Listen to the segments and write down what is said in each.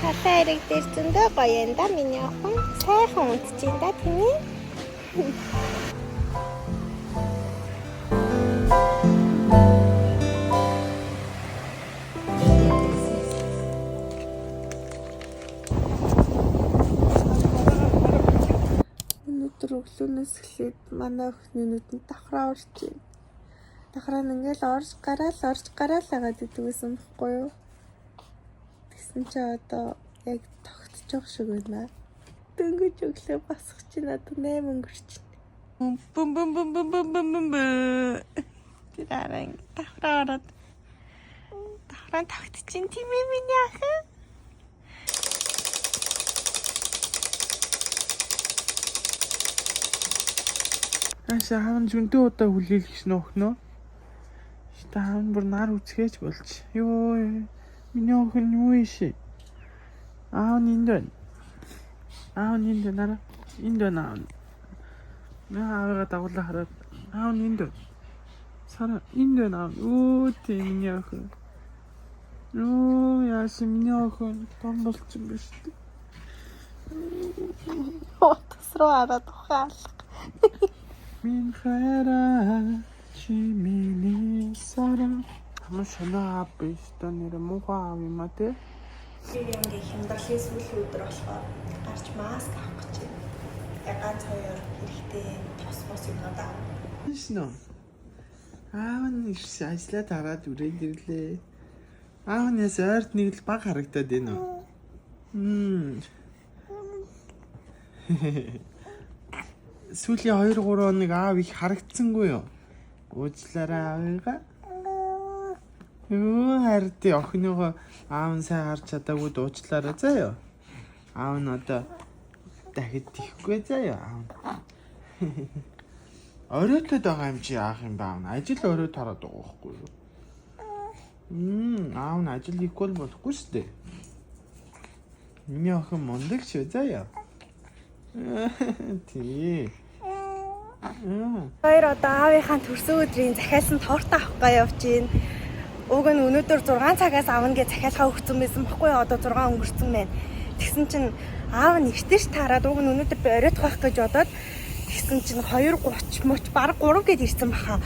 Талаа хэрэг дээр зөндөө гоё юм да миний охин. Сайхан унтчихин да тийм ээ. Өнөөдөр өглөөнөөс эхлээд манай охины нүдэнд давхраа орж байна. Давхраа нь ингээл орж гараал агаад идэг гэсэн бохгүй юу? Тэгсэн чи одоо яг тогтчих шиг байна. Дөнгөж өглөө босох чинь одоо 8 өнгөрч байна. Бум. Тэраа давхраа ороод давхраа тогтчихин тийм ээ миний охин. Ааша хаан зөндөө удаа хүлээлгэж нөхнөө. Хаан бүр нар үцгээж болж. Йоо миний охин юу ийшээ. Аав энд нара энд байна. Наагаа дагуулаа хараад аав энд. Сара энд байна. Оо тийм миний охин. Оо яаш миний охин том болчихсон биш үү? Отосроо хараад ухаалах. Min хайраа чи миний сараа хамаа шанаа бишта нэр муухай юм а те. Ингийн хямдрлын сүүлийн өдөр болохоор гарч маск авах гэж байна. Яг ганц хоёр хэрэгтэй тос юмнууд аа. Шнөө. Аав нь ирсэн ажлаа тараад үрээд ирлээ. Аав нь яс ойрт нэг л баг харагдаад байна уу? Сүүлийн 2-3 хоног аав их харагдсангүй юу? Уучлаарай аавыгаа. Юу харди охиныгоо аав нь сайн харж чадаагүй уучлаарай заяа. Аав нь одоо дахид тийхгүй заяа аав. Оройтод байгаа юм чи яах юм бэ аав нь? Ажил оройд хараад байгаа байхгүй юу? Аав нь ажил хийхгүй болохгүй шүү дээ. Миний охин мундаг шүү заяа. Тий. Хоёр одоо аавынхаа төрсөн өдрийн захиалсан торт авах гай явж гин. Уг нь өнөөдөр 6 цагаас авна гэж захиалгаа өгсөн байсан баггүй одоо 6 өнгөрсөн байна. Тэгсэн чинь аав нь эртэж таарад уг нь өнөөдөр би оройтох байх гэж бодоод тэгсэн чинь 2:30 моч баг 3 гэж ирсэн баха.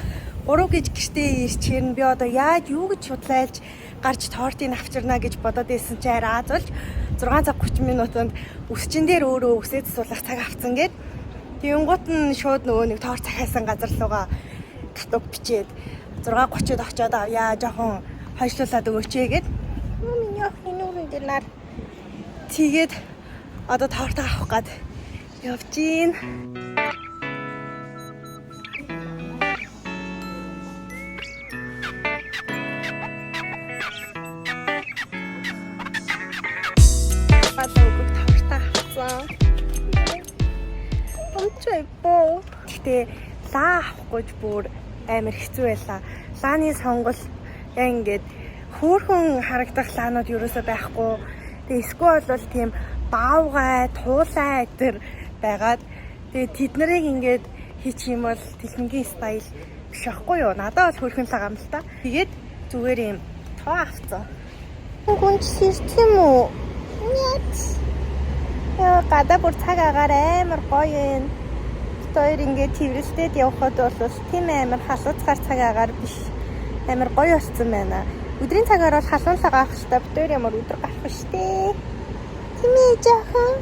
3 гэж гэртээ ирч хэрнэ би одоо яаж юу гэж судлайлж гарч тортыг авчирна гэж бодоод байсан чи арай аазуулж 6 цаг 30 минутанд өсчин дээр өөрөө өсөөд суулгах цаг авцсан гэд. Тэнгуут нь шууд нөгөө нэг торт захиасан газар руугаа катуг бичээд 6:30-д очиод авъя жоохон хойшлуулад өгөөч гэгээд миний охины нүрэн дээр нар тэгээд одоо торт авах гээд явж гин. Гэтэ лаа авахгүйж бүр амар хэцүү байлаа. Лааны сонгол яг ингээд хөөхөн харагдах лаанууд ерөөсөө байхгүй. Тэгээ эсвэл бол тийм баавгай, туулай гэтэр байгаад тэгээ тэд нарыг ингээд хийчих юм бол техникийн стайл биш байхгүй юу? Надад бол хөөхөн лаа юм л та. Тэгээд зүгээр юм тоо авцсан. Гүнч систем үү? Нет. Яа гадаа бүр цаг агаар амар гоё юм. Хоёр ингээд тэрвэрлээд явхад бол тийм амар халууцгаар цаг агаар биш. Амар гоё болсон байна. Өдрийн цагаар бол халуунлага авах хэрэгтэй. Битээр ямар өдөр гарах штэ. Тийм ээ жаахан.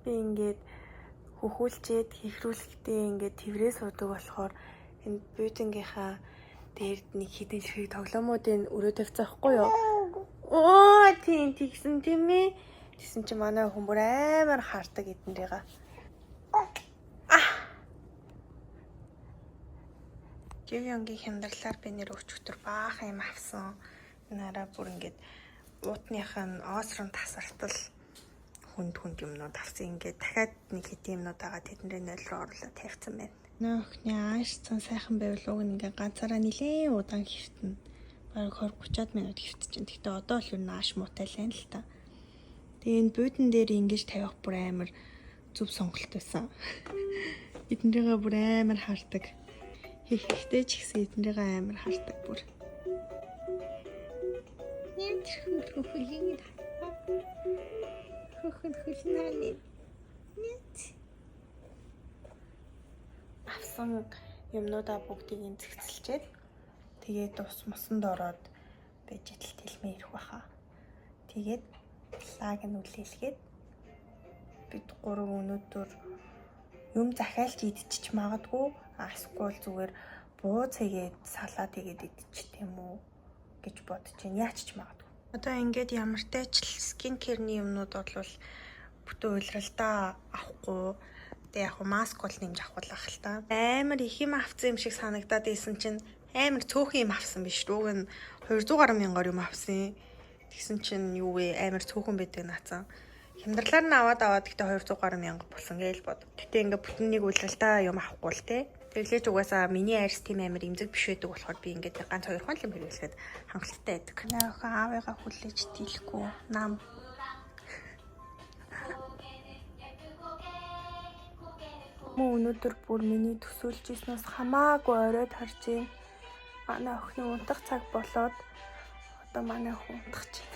Би ингээд хөхүүлчээд хэврүүлэхдээ ингээд тэрврээ суудаг болохоор энэ бютингийнхаа дээрд нэг хідэн ширхэг тоглоомуудын өрөө тавьцаахгүй юу? Оо тийм тэгсэн тийм ээ. Тэгсэн чи манай хүн бүр амар хардаг эднэрийга. Живёнгийн хямдрлаар би нэр өчтөр баахан юм авсан. Нараа бүр ингээд уутныхаа оосрон тасартал хүнд юмнууд авсан. Ингээд дахиад нэг хэдийн юмнууд байгаа тэднэрээ нойл руу оруулаад тавьсан байна. Нөхний аашсан сайхан байвал уг нь ингээд ганцаараа нилээн удаан хэвтэн. Бараг 20-30 минут хэвтчихэн. Гэхдээ одоо л юу нааш муутай л юм л та. Тэгээ энэ буудан дээр ингэж тавих бүр амар зөв сонголт байсан. Эднэрийгээ бүр амар хардаг. Ихтэй ч гэсэн эднэрийгээ амар хардаг бүр. Хөлийн хөлнээ. Авсан юмнуудаа бүгдийг зэгцэлчээд тэгээд ус мосонд ороод байж идэл тэлмээ ирэх баха. Тэгээд лаг нь үлээлгээд бид 3 өнөөдөр юм захиалж идчих магадгүй асгүй зүгээр бууз хийгээд салаад хийгээд идчих тийм үү гэж бодож байна. Яач ч магадгүй. Одоо ингээд ямартай ч скин керний юмнууд бол бүтэн уйлралдаа авахгүй. Тэгээ яг маск бол нэмж авах л та. Амар их юм авсан юм шиг санагдаад ийсэн чинь амар цөөхөн юм авсан биш. Рууг нь 200 гаруй мянган юм авсан. Тэгсэн чинь юу вэ? Амар цөөхөн байдаг наацсан. Хямдралаар нь аваад гэхдээ 200 гаруй мянга болсон гэж бод. Гэтэ ингээд бүтэн нэг уйлралдаа юм авахгүй л те. Тэглэж угаасаа миний арьс тийм амар имзэг биш байдаг болохоор би ингээд ганц 2 хон юм хэрэглэхэд хангалттай байдаг. Наахан аавыгаа хүлээж дийлэхгүй нам. Мөн өнөөдөр бүр миний төсөөлж ирснээс хамаагүй оройд харж байна. Манай охины унтах цаг болоод одоо манай охин унтах чинь.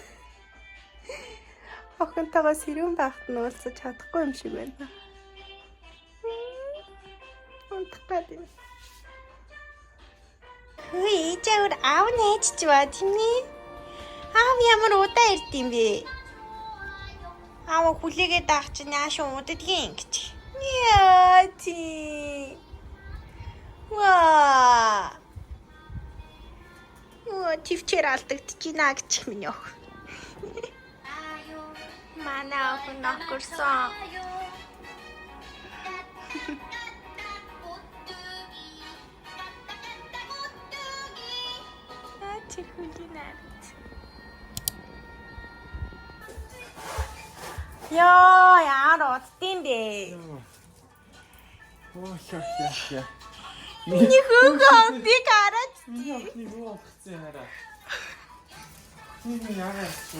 Охинтойгоо сэрүүн байхад нь уулзаж чадахгүй юм шиг байна. Унтах гэдэг. Хөөе, ээжээр аав нээжч ба тийм ээ. Аав ямар удаа ирд юм бэ? Аав хүлээгээд авах чинь яаш удадгийн гэж. Яа тий. Ваа. Оо төвчээр алдагдчихна гэж минь ох. Манай охин нөхөрсөн. Яа, яар удтiin бэ? Яа. Миний хөөг би гараад. Миний юу болчихсон хараа. Миний яараа чи.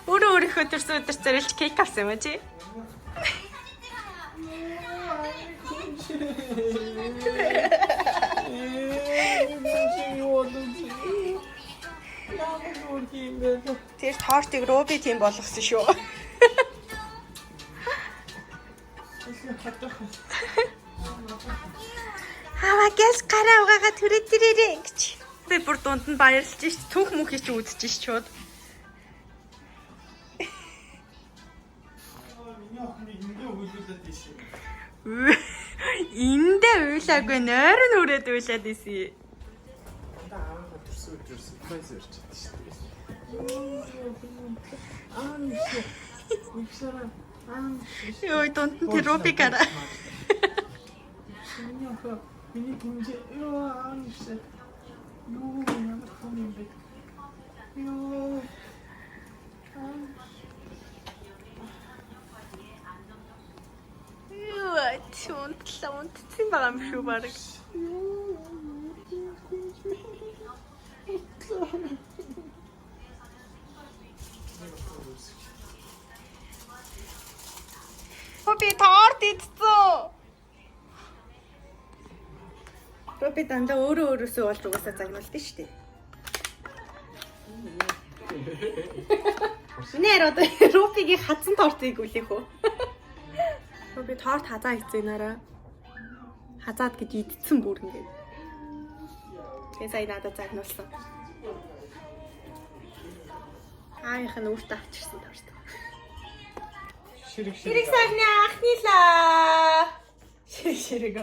Өөрөө төрсөн өдөр зориулж кейк авсан юм чи? Тэр тортыг Руби тийм болгосон шүү. Хава гэс гараа угаага түрээд тэрээрээ гэж. Би бүр дунд нь баярлж ш. Түүх мөнх чи үдчих ш чууд. Эндээ уйлаагүй нойр нь хүрээд уйлаад исэн. Ааваа төрсөн өдөр сюрприз өрч чадсан шүү дээ. Йой дунд нь тэр Руби гараа. Миний гүнжи ямар том юм бэ? Унтсан байгаа юм шүү баг. Руби торт идсэн. Руби дандаа өөрөөсөө болж угаасаа загнуулдаг шүү дээ. Нэр одоо Рубигийн хадсан тортыг үлээх үү? Руби торт хазаа хийцэнараа. Хазаад гэж идсэн бүр ингээд. Тэгээ сая надад загнуулсан. Аах нь өөртөө авчирсан торт. Ширэг сайхны ахнилаа. Ширэг.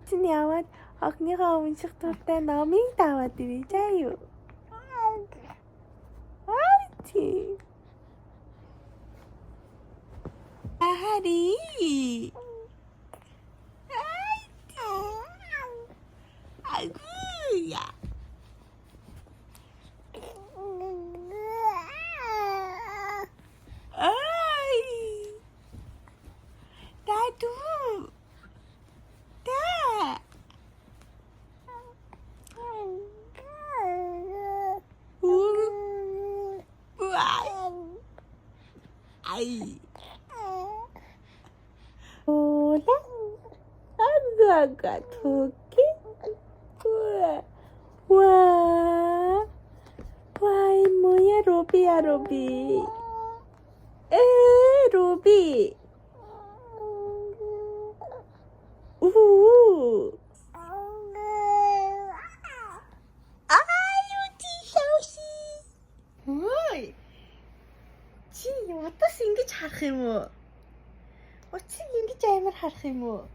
чинь яваад огныхоо унших туртай номыг даваад ирээ заа юу. Айти. Ахари. Айти. Агуя. Ай. Даду. Да. Ай. Оля. Ага, туки. Ва. Вай, моя Руби, Руби. Руби. Ой. Чи удаас ингэж харах юм уу? Учир ингэж амар харах юм уу?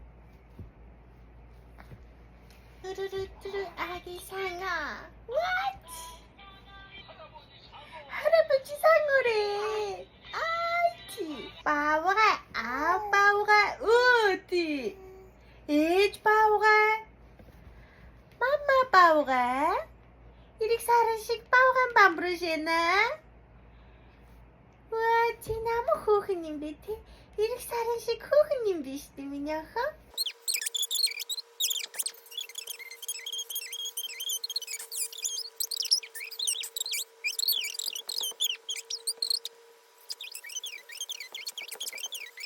아기 상어. What? 할아버지 상어래. 아이치. 바보가 아빠가 어디? 에이지 바보가 맘마 바보가 이렇게 사는식 바보가 밤부르시나? 와, 지나무 호그님 밑에 이렇게 사는식 호그님 비시더미냐고?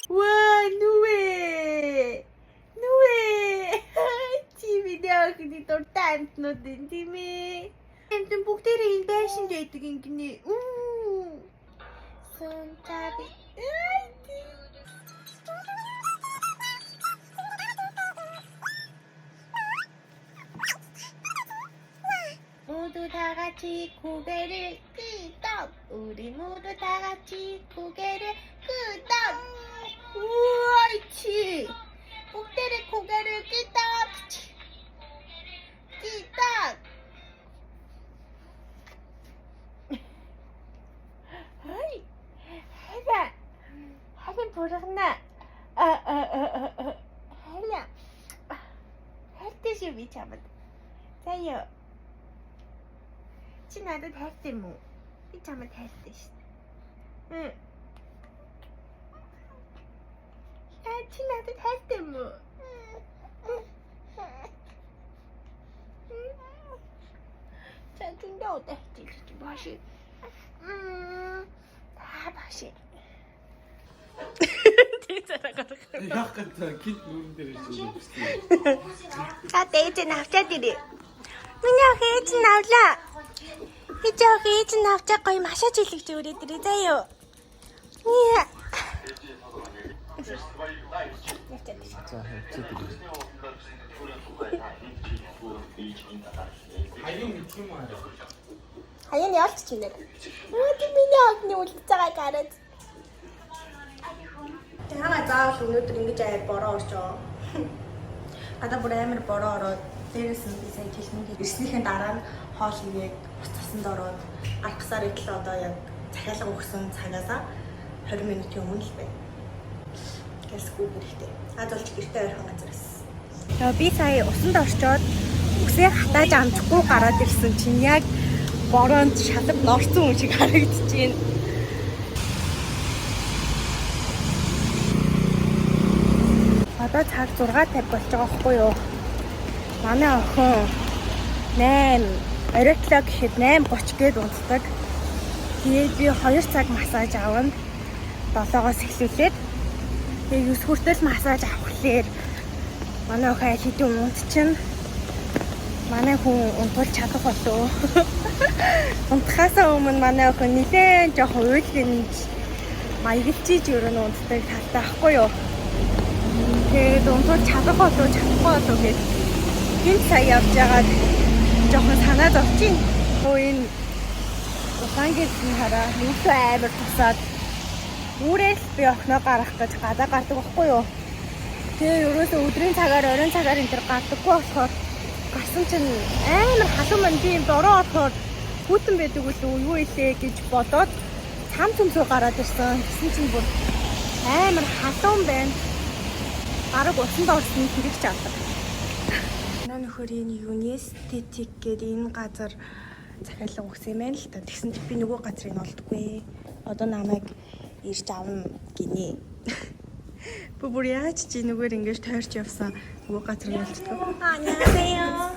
와, 누에 집이냐 그니 또 딴노든 집이 좀 복대를 인배하신 데 있더긴 기니 손잡이 아이티 모두 다 같이 고개를 끄덕 우리 모두 다 같이 고개를 끄덕 우와이치 복대를 고개를 끄덕 끄덕 하이 해라 하긴 보라나 해라 할 듯이 미쳐봐 자요 지나도 됐지 뭐 미쳐봐 됐듯이 응 지나도 됐지 뭐 자 근데 어때 맛이 다 맛이 Яах гэдэг гинт нүрэн дээр ирсэн. За дээж навчаад ирээ. Миний ах ээж нь авлаа. Ээж ах ээж нь авчаа гоё машаж хэлэгч өрөөд ирээ заа юу. За хэвчээд ирээ. Хаяг мэдэх юм аа. Хаяг нь ялч чинь нэр. Өөд миний агны үлдэж байгааг хараад. Яагаад заавал өнөөдөр ингэж аяа бороо орчоо. Гадаа бүр амар бороо ороод дээрээс нь би сая техник ирснийхэн дараа нь хоол игээд ус цасанд ороод алхасаар идэл одоо яг захиалга өгсөн цагаасаа 20 минутын өмнө л байна. Гэсгүй хэрэгтэй. Азуулж гэртээ ойрхон газар байсан. Би сая усанд орчоод үсээ хатааж амжихгүй гараад ирсэн чинь яг бороонд шалав норцсон юм шиг харагдчихээн. Одоо цаг 6:50 болж байгаа байхгүй юу? Манай охин 8 оройтлоо гэхэд 8:30 гээд унтдаг. Тэгээд би 2 цаг массаж авна. 7-оос эхлүүлээд тэгээд 9 хүртэл массаж авахлаэр манай охин аль хэдийн унтчихна. Манай хүн унтвал чадах болов. Унтахаасаа өмнө манай охин нэлээд жоохон уйлгэнж маяглчиж өрөө унтдаг талтай байхгүй юу? Тэгээд унтвал чадах болов чадахгүй болов гэж гинт сая явж байгаад жоохон санаад овчин. Өө энэ ухаангийнхан хараа нүсээ амар тусаад үүрээс би охиноо гарах гэж гадаа гардаг байхгүй юу? Тэгээ ерөөсөө өдрийн цагаар оройн цагаар энэ төр гадаггүй болохоор гарсан чинь амар халуун мань би юм дороо орохоор хүүтэн байдаг үлээ юу илээ гэж бодоод цам цөмсөө гараад ирсэн. Тэгсэн чинь бүр амар халуун байна. Бараг усанд орсон хэрэгч авдаг. Нөхөр энэ Юнестетик гэдэг энэ газар захиалга өгсөн юм байна л та. Тэгсэн чи би нөгөө газрыг олдгүй. Одоо намайг ирж авна гинэ. Бүр яаж чи нүгээр ингэж тойрч явсан нөгөө газрыг олддог. 안녕하세요.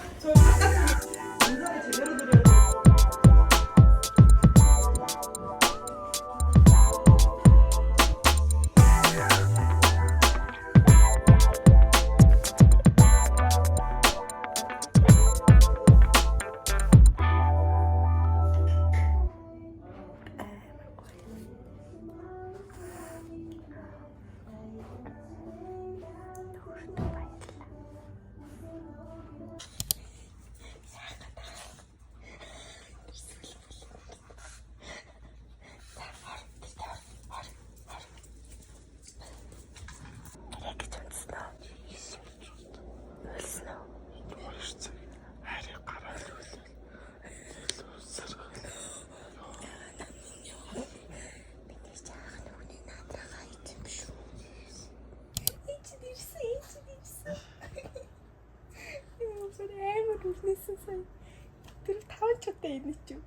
Тэр 5 чудаа энэ ч юм.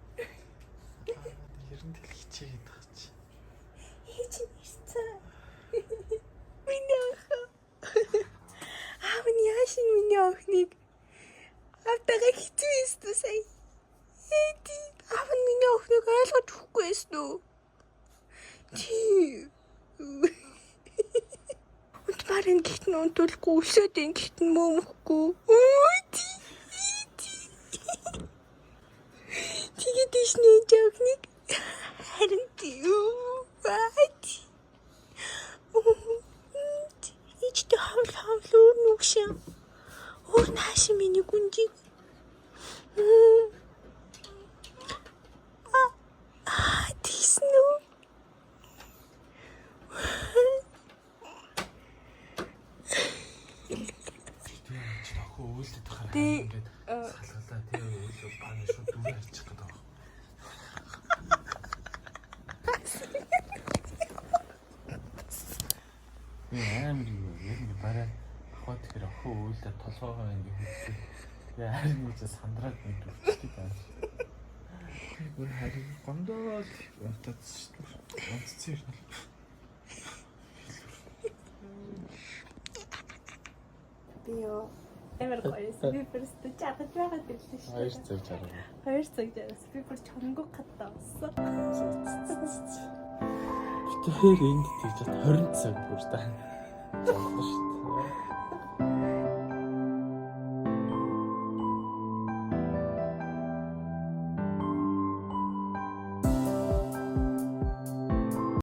Ерөн тэл хичээгээд байгаа чи. Хийж ирсэн. Миний ах. Аавын яашин миний охиныг автагаа хитүү өстө сая. Эди аав нь миний охиныг ойлгож өгөхгүй байсан уу? Чи. Унтмарын гитэн унтуулахгүй өсөөд энэ гитэн мөмөхгүй. Тэгээд дэшний жогник харин юу бат. Ичтэй хавлуу нүгшээ. Өөр нааш миний гүнжи. Тийснү. Үйлдэл гараад ингээд салгалаа тэгээ үйлөө баг шууд дүрээ арчих гэдэг байна. Амар юу яг нэг барай хот тэр охин үйлдэл толгоогоо ингээд хүлээ. Тэгээ харин нэг сандраад нэг дүрчтэй байна. Бүр харин гондоо утаац шүү дээ. Онцсон юм. Био амар гоёс. Би бүрстэ чахаж байгаад ирлээ шүү. 2 цаг чараа. 2 цаг жаргас. Би бүр чонгоо хатаасан. Тэр энд тийж 20 цаг бүр таа.